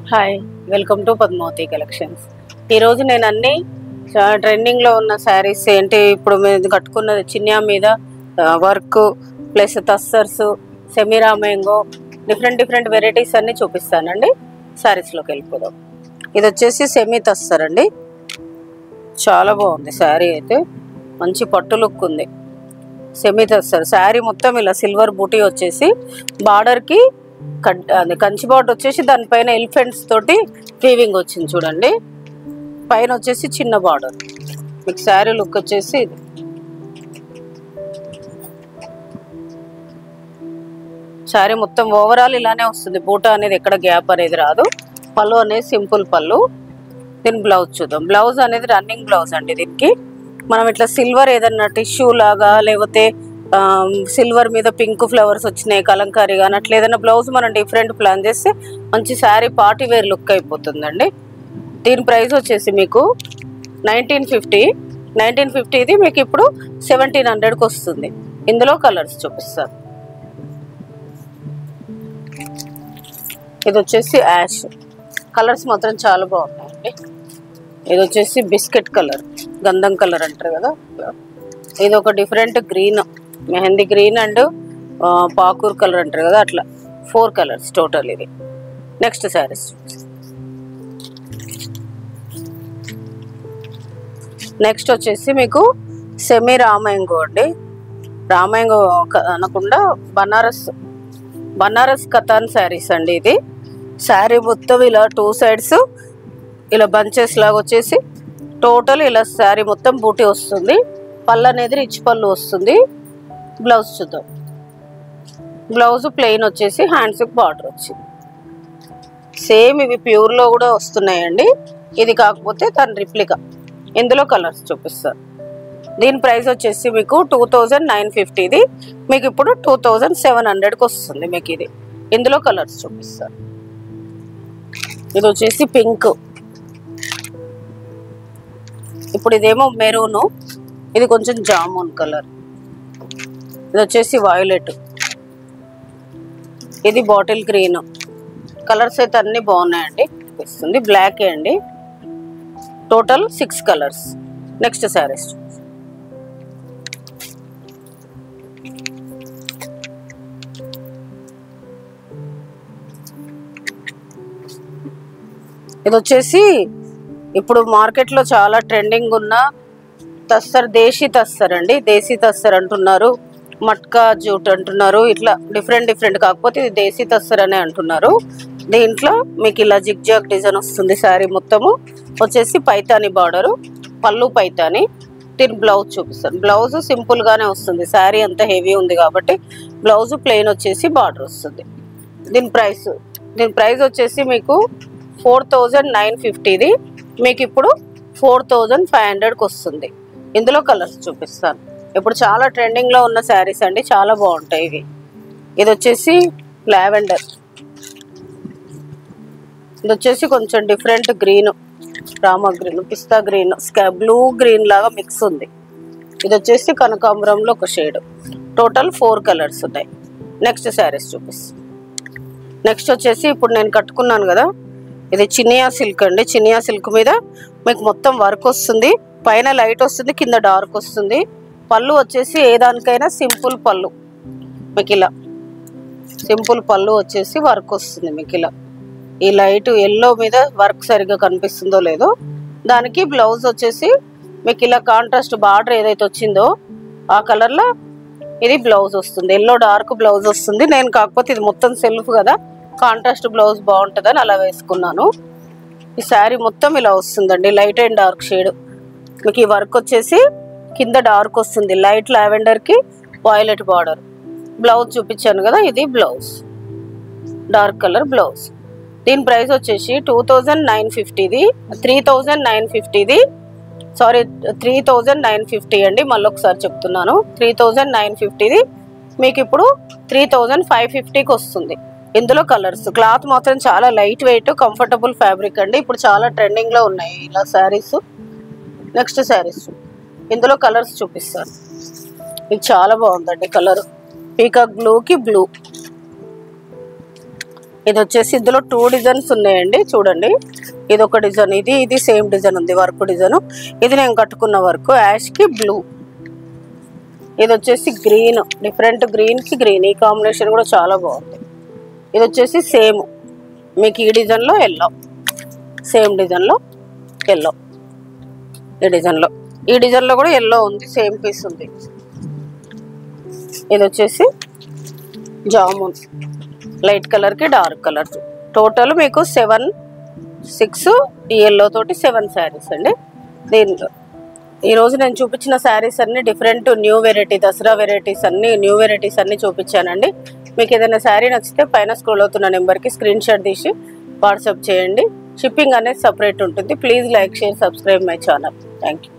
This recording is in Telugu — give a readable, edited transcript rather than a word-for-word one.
Hi, welcome to Padmavati collections. ఈరోజు నేను అన్ని ట్రెండింగ్లో ఉన్న శారీస్ ఏంటి ఇప్పుడు మేము కట్టుకున్నది చిన్యా మీద వర్క్ ప్లస్ టస్సర్స్ సెమీరా మ్యాంగో డిఫరెంట్ వెరైటీస్ అన్నీ చూపిస్తానండి. శారీస్లోకి వెళ్ళిపోదాం. ఇది వచ్చేసి సెమీ టస్సర్ అండి. చాలా బాగుంది శారీ, అయితే మంచి పట్టు లుక్ ఉంది. సెమీ టస్సర్ శారీ మొత్తం ఇలా సిల్వర్ బూటీ వచ్చేసి బార్డర్కి కంచి బార్డర్ వచ్చేసి దానిపైన ఎలిఫెంట్స్ తోటి వీవింగ్ వచ్చింది చూడండి. పైన వచ్చేసి చిన్న బార్డర్. మీకు శారీ లుక్ వచ్చేసి ఇది. శారీ మొత్తం ఓవరాల్ ఇలానే వస్తుంది. బూటా అనేది ఎక్కడ గ్యాప్ అనేది రాదు. పళ్ళు అనేది సింపుల్ పళ్ళు. దీని బ్లౌజ్ చూద్దాం. బ్లౌజ్ అనేది రన్నింగ్ బ్లౌజ్ అండి. దీనికి మనం ఇట్లా సిల్వర్ ఏదన్నా టిష్యూ లాగా లేకపోతే సిల్వర్ మీద పింక్ ఫ్లవర్స్ వచ్చినాయి కలంకారీ కానీ అట్లా ఏదైనా బ్లౌజ్ మనం డిఫరెంట్ ప్లాన్ చేస్తే మంచి శారీ పార్టీ వేర్ లుక్ అయిపోతుందండి. దీని ప్రైస్ వచ్చేసి మీకు 1950. ఇది మీకు ఇప్పుడు 1700కి వస్తుంది. ఇందులో కలర్స్ చూపిస్తాను. ఇది వచ్చేసి యాష్ కలర్స్ మాత్రం చాలా బాగున్నాయండి. ఇది వచ్చేసి బిస్కెట్ కలర్, గంధం కలర్ అంటారు కదా. ఇది ఒక different green, mehndi green and Pakur colour అంటారు కదా, అట్లా 4 కలర్స్ టోటల్. ఇది నెక్స్ట్ శారీస్. నెక్స్ట్ వచ్చేసి మీకు సెమీ రామాయంగో అండి. రామాయంగో అనకుండా బనారస్ కతాన్ శారీస్ అండి. ఇది శారీ మొత్తం ఇలా 2 సైడ్స్ ఇలా బంచెస్ లాగా వచ్చేసి టోటల్ ఇలా శారీ మొత్తం బూటీ వస్తుంది. పళ్ళు అనేది రిచ్ పళ్ళు వస్తుంది. బ్లౌజ్ చూద్దాం. బ్లౌజ్ ప్లెయిన్ వచ్చేసి హ్యాండ్స్కి బార్డర్ వచ్చింది. సేమ్ ఇవి ప్యూర్లో కూడా వస్తున్నాయండి. ఇది కాకపోతే దాని రిప్లికా. ఇందులో కలర్స్ చూపిస్తారు. దీని ప్రైస్ వచ్చేసి మీకు 2950. ఇది మీకు ఇప్పుడు 2700కి వస్తుంది మీకు ఇది. ఇందులో కలర్స్ చూపిస్తారు. ఇది వచ్చేసి పింక్. ఇప్పుడు ఇదేమో మెరూను, ఇది కొంచెం జామున్ కలర్. ఇది వచ్చేసి వైలెట్, ఇది బాటిల్ గ్రీన్. కలర్స్ అయితే అన్నీ బాగున్నాయండి. ఇస్తుంది బ్లాక్ అండి. Total 6 colours. నెక్స్ట్ శారీస్. ఇది వచ్చేసి ఇప్పుడు మార్కెట్లో చాలా ట్రెండింగ్ ఉన్న టస్సర్, దేశీ టస్సర్ అండి. దేశీ టస్సర్ అంటున్నారు, మట్కా జూట్ అంటున్నారు, ఇట్లా డిఫరెంట్ కాకపోతే ఇది దేశీ టస్సర్ అనే అంటున్నారు. దీంట్లో మీకు ఇలా జిగ్జాగ్ డిజైన్ వస్తుంది. శారీ మొత్తము వచ్చేసి పైతాని బార్డరు, పళ్ళు పైతాని. దీని బ్లౌజ్ చూపిస్తాను. బ్లౌజ్ సింపుల్గానే వస్తుంది. శారీ అంత హెవీ ఉంది కాబట్టి బ్లౌజ్ ప్లెయిన్ వచ్చేసి బార్డర్ వస్తుంది. దీని ప్రైస్ వచ్చేసి మీకు 4950. ఇది మీకు ఇప్పుడు 4500కి వస్తుంది. ఇందులో కలర్స్ చూపిస్తాను. ఇప్పుడు చాలా ట్రెండింగ్లో ఉన్న శారీస్ అండి, చాలా బాగుంటాయి ఇవి. ఇది వచ్చేసి లావెండర్. ఇది వచ్చేసి కొంచెం డిఫరెంట్ గ్రీన్, రామా గ్రీన్, పిస్తా గ్రీన్, బ్లూ గ్రీన్ లాగా మిక్స్ ఉంది. ఇది వచ్చేసి కనకాంబరంలో ఒక షేడ్. టోటల్ 4 కలర్స్ ఉన్నాయి. నెక్స్ట్ శారీస్ చూపిస్తాను. నెక్స్ట్ వచ్చేసి ఇప్పుడు నేను కట్టుకున్నాను కదా, ఇది చినియా సిల్క్ అండి. చినియా సిల్క్ మీద మీకు మొత్తం వర్క్ వస్తుంది. పైన లైట్ వస్తుంది, కింద డార్క్ వస్తుంది. పళ్ళు వచ్చేసి ఏ దానికైనా సింపుల్ పళ్ళు. మీకు ఇలా సింపుల్ పళ్ళు వచ్చేసి వర్క్ వస్తుంది. మీకు ఇలా ఈ లైట్ ఎల్లో మీద వర్క్ సరిగ్గా కనిపిస్తుందో లేదో. దానికి బ్లౌజ్ వచ్చేసి మీకు ఇలా కాంట్రాస్ట్ బార్డర్ ఏదైతే వచ్చిందో ఆ కలర్లో ఇది బ్లౌజ్ వస్తుంది. ఎల్లో డార్క్ బ్లౌజ్ వస్తుంది. నేను కాకపోతే ఇది మొత్తం సెల్ఫ్ కదా, కాంట్రాస్ట్ బ్లౌజ్ బాగుంటుందని అలా వేసుకున్నాను. ఈ శారీ మొత్తం ఇలా వస్తుందండి, లైట్ అండ్ డార్క్ షేడ్. మీకు ఈ వర్క్ వచ్చేసి కింద డార్క్ వస్తుంది, లైట్ లావెండర్కి వైలెట్ బార్డర్. బ్లౌజ్ చూపించాను కదా, ఇది బ్లౌజ్, డార్క్ కలర్ బ్లౌజ్. దీని ప్రైస్ వచ్చేసి 2950. ఇది 3950. ఇది సారీ 3950 అండి. మళ్ళీ ఒకసారి చెప్తున్నాను, 3950. ఇది మీకు ఇప్పుడు 3550కి వస్తుంది. ఇందులో కలర్స్. క్లాత్ మాత్రం చాలా లైట్ వెయిట్, కంఫర్టబుల్ ఫ్యాబ్రిక్ అండి. ఇప్పుడు చాలా ట్రెండింగ్లో ఉన్నాయి ఇలా శారీస్. నెక్స్ట్ శారీస్. ఇందులో కలర్స్ చూపిస్తాను. ఇది చాలా బాగుందండి కలర్. పీకాక్ బ్లూకి బ్లూ, ఇది వచ్చేసి ఇందులో 2 డిజైన్స్ ఉన్నాయండి చూడండి. ఇది ఒక డిజైన్, ఇది సేమ్ డిజైన్ ఉంది, వర్క్ డిజైన్. ఇది నేను కట్టుకున్న వర్క్ యాష్ కి బ్లూ. ఇది వచ్చేసి గ్రీన్, డిఫరెంట్ గ్రీన్ కి గ్రీన్, ఈ కాంబినేషన్ కూడా చాలా బాగుంది. ఇది వచ్చేసి సేమ్ మీకు ఈ డిజైన్లో ఎల్లో, సేమ్ డిజైన్లో ఎల్లో. ఈ డిజైన్లో కూడా ఎల్లో ఉంది, సేమ్ పీస్ ఉంది. ఇది వచ్చేసి జామున్, లైట్ కలర్కి డార్క్ కలర్. టోటల్ మీకు 7, 6 ఈ ఎల్లో తోటి 7 శారీస్ అండి. దీంట్లో ఈరోజు నేను చూపించిన శారీస్ అన్ని different new variety, Dasara varieties అన్ని, న్యూ వెరైటీస్ అన్ని చూపించానండి. మీకు ఏదైనా శారీ నచ్చితే పైన స్క్రోల్ అవుతున్న నెంబర్కి స్క్రీన్ షాట్ తీసి వాట్సాప్ చేయండి. షిప్పింగ్ అనేది సపరేట్ ఉంటుంది. Please like, share, subscribe my channel. Thank you.